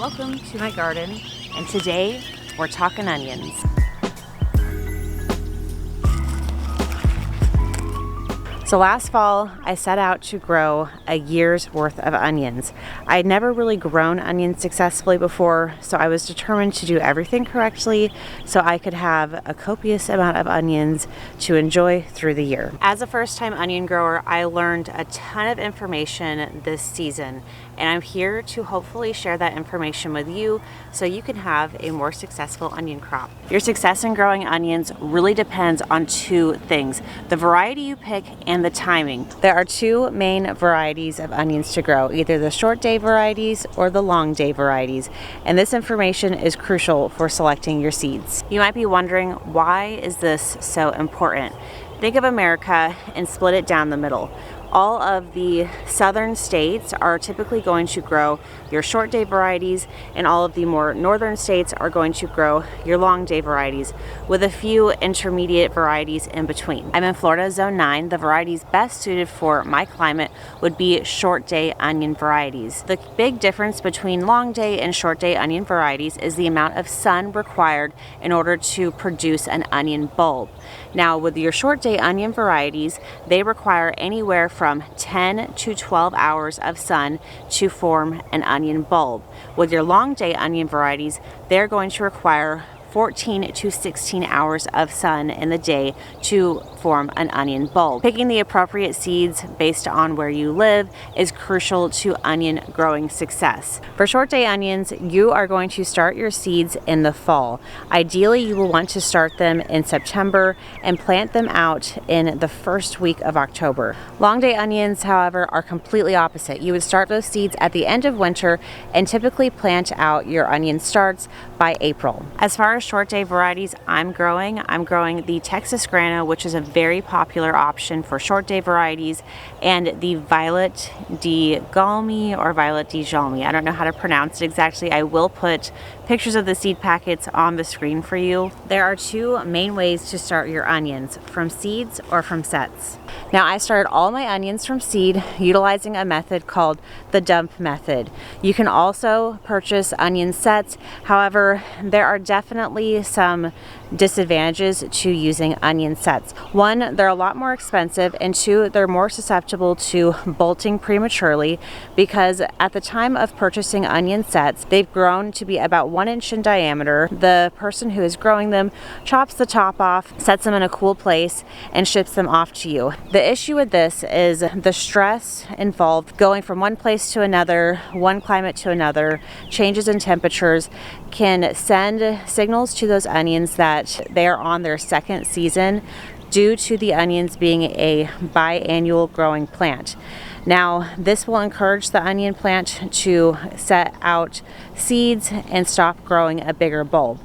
Welcome to my garden, and today we're talking onions. So last fall, I set out to grow a year's worth of onions. I had never really grown onions successfully before, so I was determined to do everything correctly so I could have a copious amount of onions to enjoy through the year. As a first-time onion grower, I learned a ton of information this season, and I'm here to hopefully share that information with you so you can have a more successful onion crop. Your success in growing onions really depends on two things: the variety you pick and the timing. There are two main varieties of onions to grow, either the short day varieties or the long day varieties, and this information is crucial for selecting your seeds. You might be wondering, why is this so important? Think of America and split it down the middle. All of the southern states are typically going to grow your short day varieties, and all of the more northern states are going to grow your long day varieties, with a few intermediate varieties in between. I'm in Florida, Zone 9. The varieties best suited for my climate would be short day onion varieties. The big difference between long day and short day onion varieties is the amount of sun required in order to produce an onion bulb. Now, with your short day onion varieties, they require anywhere from 10 to 12 hours of sun to form an onion bulb. With your long day onion varieties, they're going to require 14 to 16 hours of sun in the day to form an onion bulb. Picking the appropriate seeds based on where you live is crucial to onion growing success. For short day onions, you are going to start your seeds in the fall. Ideally, you will want to start them in September and plant them out in the first week of October. Long day onions, however, are completely opposite. You would start those seeds at the end of winter and typically plant out your onion starts by April. As far as short day varieties I'm growing the Texas Grana, which is a very popular option for short day varieties, and the Violet de Galmi or Violet de Jalmi. I don't know how to pronounce it exactly. I will put pictures of the seed packets on the screen for you. There are two main ways to start your onions: from seeds or from sets. Now, I started all my onions from seed utilizing a method called the dump method. You can also purchase onion sets. However, there are definitely some disadvantages to using onion sets. One, they're a lot more expensive, and two, they're more susceptible to bolting prematurely because at the time of purchasing onion sets, they've grown to be about 1 inch in diameter. The person who is growing them chops the top off, sets them in a cool place, and ships them off to you. The issue with this is the stress involved going from one place to another, one climate to another. Changes in temperatures can send signals to those onions that they are on their second season due to the onions being a biannual growing plant. Now, this will encourage the onion plant to set out seeds and stop growing a bigger bulb.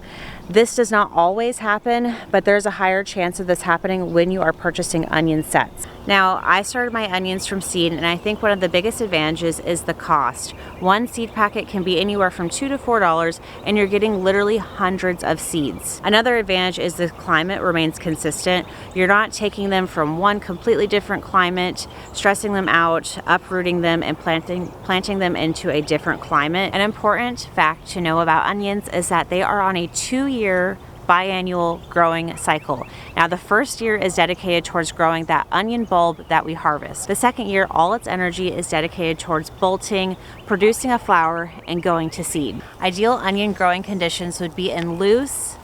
This does not always happen, but there's a higher chance of this happening when you are purchasing onion sets. Now, I started my onions from seed, and I think one of the biggest advantages is the cost. One seed packet can be anywhere from $2 to $4, and you're getting literally hundreds of seeds. Another advantage is the climate remains consistent. You're not taking them from one completely different climate, stressing them out, uprooting them, and planting them into a different climate. An important fact to know about onions is that they are on a 2-year biannual growing cycle. Now, the first year is dedicated towards growing that onion bulb that we harvest. The second year, all its energy is dedicated towards bolting, producing a flower, and going to seed. Ideal onion growing conditions would be in loose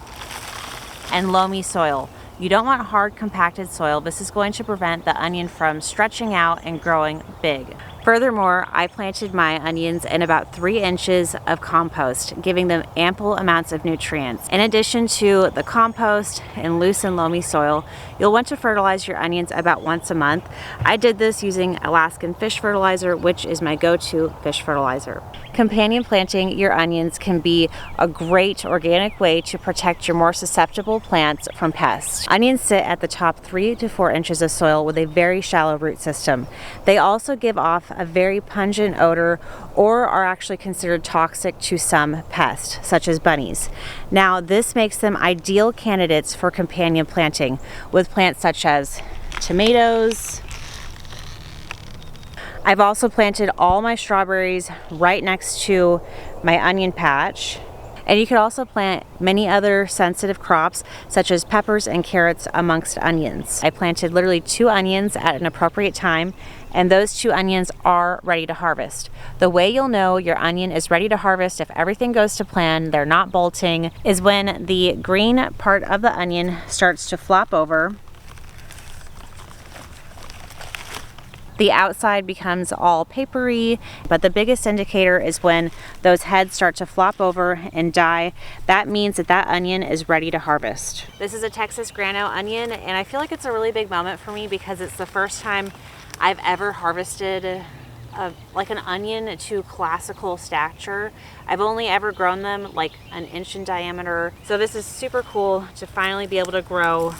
and loamy soil. You don't want hard, compacted soil. This is going to prevent the onion from stretching out and growing big. Furthermore, I planted my onions in about 3 inches of compost, giving them ample amounts of nutrients. In addition to the compost and loose and loamy soil, you'll want to fertilize your onions about once a month. I did this using Alaskan fish fertilizer, which is my go-to fish fertilizer. Companion planting your onions can be a great organic way to protect your more susceptible plants from pests. Onions sit at the top 3 to 4 inches of soil with a very shallow root system. They also give off a very pungent odor or are actually considered toxic to some pests, such as bunnies. Now, this makes them ideal candidates for companion planting with plants such as tomatoes, I've also planted all my strawberries right next to my onion patch. And you could also plant many other sensitive crops such as peppers and carrots amongst onions. I planted literally 2 onions at an appropriate time, and those 2 onions are ready to harvest. The way you'll know your onion is ready to harvest if everything goes to plan, they're not bolting, is when the green part of the onion starts to flop over. The outside becomes all papery, but the biggest indicator is when those heads start to flop over and die. That means that that onion is ready to harvest. This is a Texas grano onion, and I feel like it's a really big moment for me because it's the first time I've ever harvested like an onion to classical stature. I've only ever grown them like an inch in diameter. So this is super cool to finally be able to grow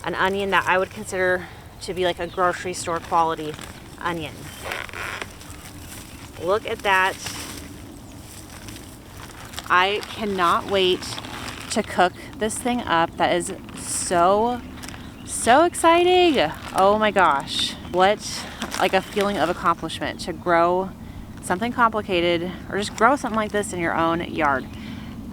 an onion that I would consider to be like a grocery store quality onion. Look at that. I cannot wait to cook this thing up. That is so exciting. Oh my gosh. What like a feeling of accomplishment to grow something complicated or just grow something like this in your own yard.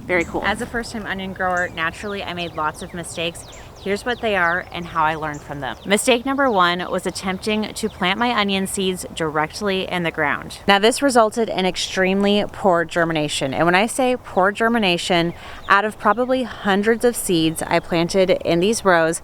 Very cool. As a first-time onion grower, naturally I made lots of mistakes. Here's what they are and how I learned from them. Mistake number 1 was attempting to plant my onion seeds directly in the ground. Now this resulted in extremely poor germination. And when I say poor germination, out of probably hundreds of seeds I planted in these rows,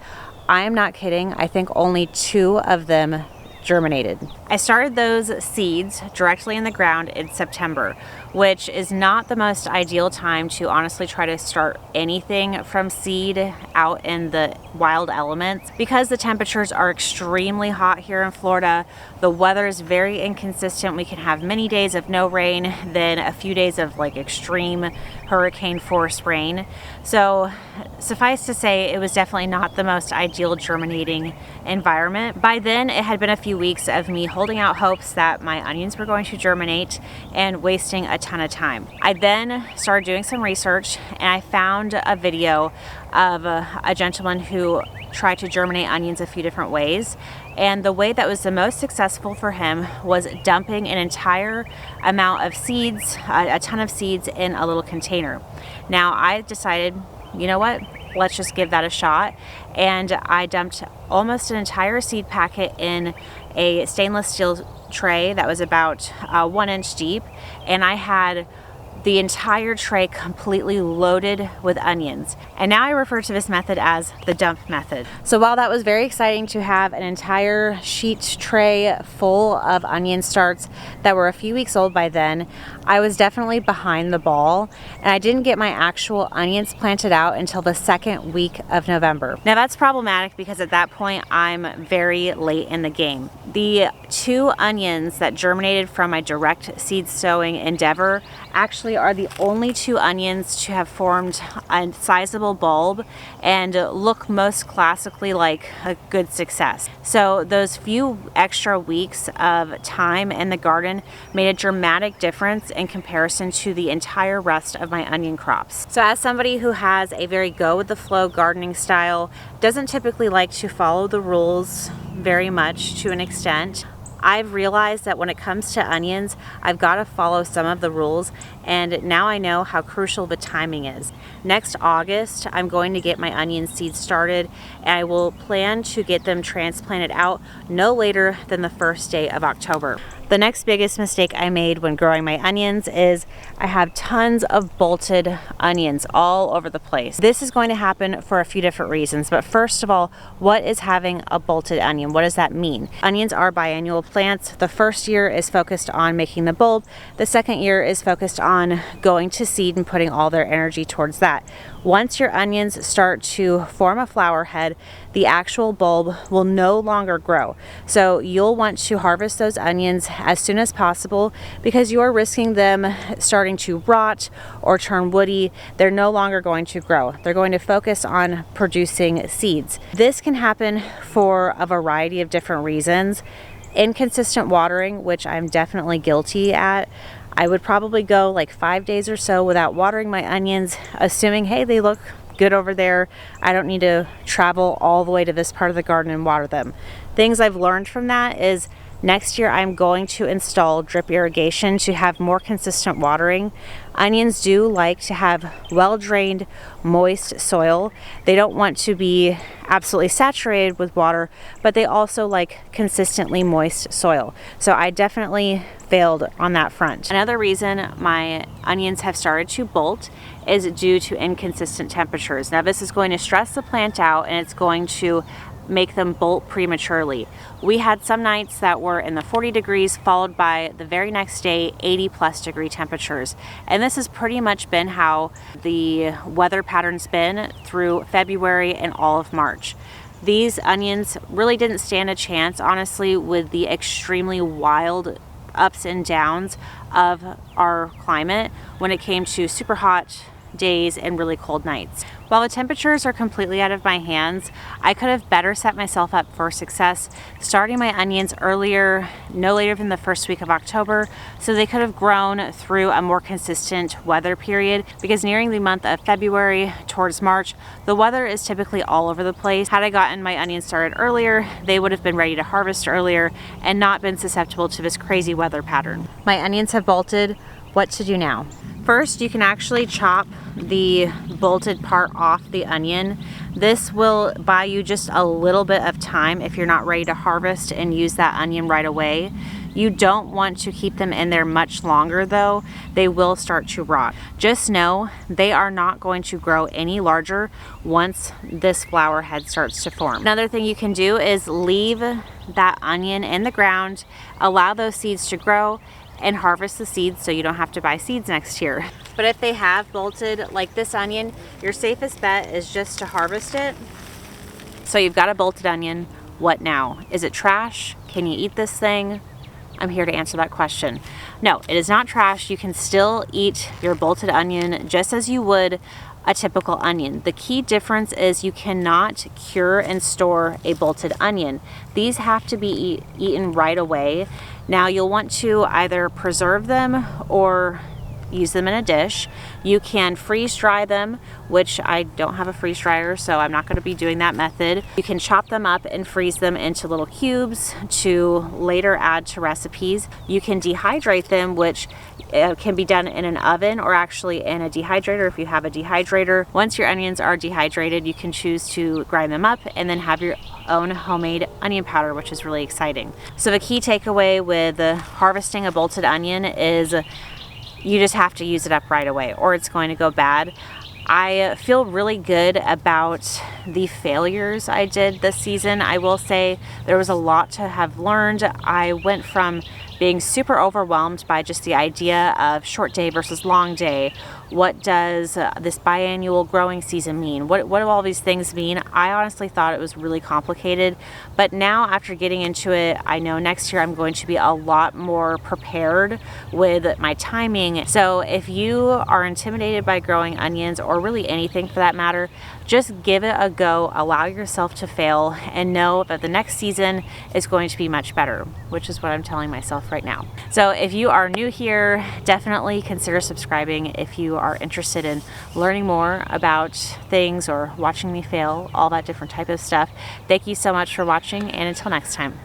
I am not kidding, I think only 2 of them germinated. I started those seeds directly in the ground in September, which is not the most ideal time to honestly try to start anything from seed out in the wild elements because the temperatures are extremely hot here in Florida. The weather is very inconsistent. We can have many days of no rain, then a few days of like extreme hurricane force rain. So suffice to say, it was definitely not the most ideal germinating environment. By then, it had been a few weeks of me holding out hopes that my onions were going to germinate and wasting a ton of time. I then started doing some research and I found a video of a gentleman who tried to germinate onions a few different ways. And the way that was the most successful for him was dumping an entire amount of seeds, a ton of seeds in a little container. Now I decided, you know what? Let's just give that a shot. And I dumped almost an entire seed packet in a stainless steel tray that was about 1 inch deep. And I had the entire tray completely loaded with onions. And now I refer to this method as the dump method. So while that was very exciting to have an entire sheet tray full of onion starts that were a few weeks old by then, I was definitely behind the ball and I didn't get my actual onions planted out until the 2nd week of November. Now that's problematic because at that point I'm very late in the game. The 2 onions that germinated from my direct seed sowing endeavor actually are the only 2 onions to have formed a sizable bulb and look most classically like a good success. So those few extra weeks of time in the garden made a dramatic difference in comparison to the entire rest of my onion crops. So as somebody who has a very go with the flow gardening style, doesn't typically like to follow the rules very much to an extent, I've realized that when it comes to onions, I've got to follow some of the rules, and now I know how crucial the timing is. Next August, I'm going to get my onion seeds started, and I will plan to get them transplanted out no later than the 1st day of October. The next biggest mistake I made when growing my onions is I have tons of bolted onions all over the place. This is going to happen for a few different reasons, but first of all, what is having a bolted onion? What does that mean? Onions are biannual plants. The first year is focused on making the bulb. The 2nd year is focused on going to seed and putting all their energy towards that. Once your onions start to form a flower head, the actual bulb will no longer grow. So you'll want to harvest those onions as soon as possible because you're risking them starting to rot or turn woody. They're no longer going to grow. They're going to focus on producing seeds. This can happen for a variety of different reasons. Inconsistent watering, which I'm definitely guilty at. I would probably go like 5 days or so without watering my onions, assuming, hey, they look good over there. I don't need to travel all the way to this part of the garden and water them. Things I've learned from that is Next year, I'm going to install drip irrigation to have more consistent watering. Onions do like to have well-drained, moist soil. They don't want to be absolutely saturated with water, but they also like consistently moist soil. So I definitely failed on that front. Another reason my onions have started to bolt is due to inconsistent temperatures. Now this is going to stress the plant out, and it's going to make them bolt prematurely. We had some nights that were in the 40 degrees, followed by the very next day 80+ degree temperatures. And this has pretty much been how the weather pattern's been through February and all of March. These onions really didn't stand a chance, honestly, with the extremely wild ups and downs of our climate when it came to super hot days and really cold nights. While the temperatures are completely out of my hands, I could have better set myself up for success starting my onions earlier, no later than the first week of October, so they could have grown through a more consistent weather period, because nearing the month of February towards March, the weather is typically all over the place. Had I gotten my onions started earlier, they would have been ready to harvest earlier and not been susceptible to this crazy weather pattern. My onions have bolted. What to do now? First, you can actually chop the bolted part off the onion. This will buy you just a little bit of time if you're not ready to harvest and use that onion right away. You don't want to keep them in there much longer though. They will start to rot. Just know they are not going to grow any larger once this flower head starts to form. Another thing you can do is leave that onion in the ground, allow those seeds to grow, and harvest the seeds so you don't have to buy seeds next year. But if they have bolted like this onion, your safest bet is just to harvest it. So you've got a bolted onion. What now? Is it trash? Can you eat this thing? I'm here to answer that question. No, it is not trash. You can still eat your bolted onion just as you would a typical onion. The key difference is you cannot cure and store a bolted onion. These have to be eaten right away. Now you'll want to either preserve them or use them in a dish. You can freeze dry them, which I don't have a freeze dryer, so I'm not going to be doing that method. You can chop them up and freeze them into little cubes to later add to recipes. You can dehydrate them, which can be done in an oven or actually in a dehydrator if you have a dehydrator. Once your onions are dehydrated, you can choose to grind them up and then have your own homemade onion powder, which is really exciting. So the key takeaway with harvesting a bolted onion is you just have to use it up right away or it's going to go bad. I feel really good about the failures I did this season. I will say there was a lot to have learned. I went from being super overwhelmed by just the idea of short day versus long day. What does this biannual growing season mean? What do all these things mean? I honestly thought it was really complicated, but now after getting into it, I know next year I'm going to be a lot more prepared with my timing. So if you are intimidated by growing onions, or really anything for that matter, just give it a go, allow yourself to fail, and know that the next season is going to be much better, which is what I'm telling myself right now. So if you are new here, definitely consider subscribing if you are interested in learning more about things or watching me fail, all that different type of stuff. Thank you so much for watching, and until next time.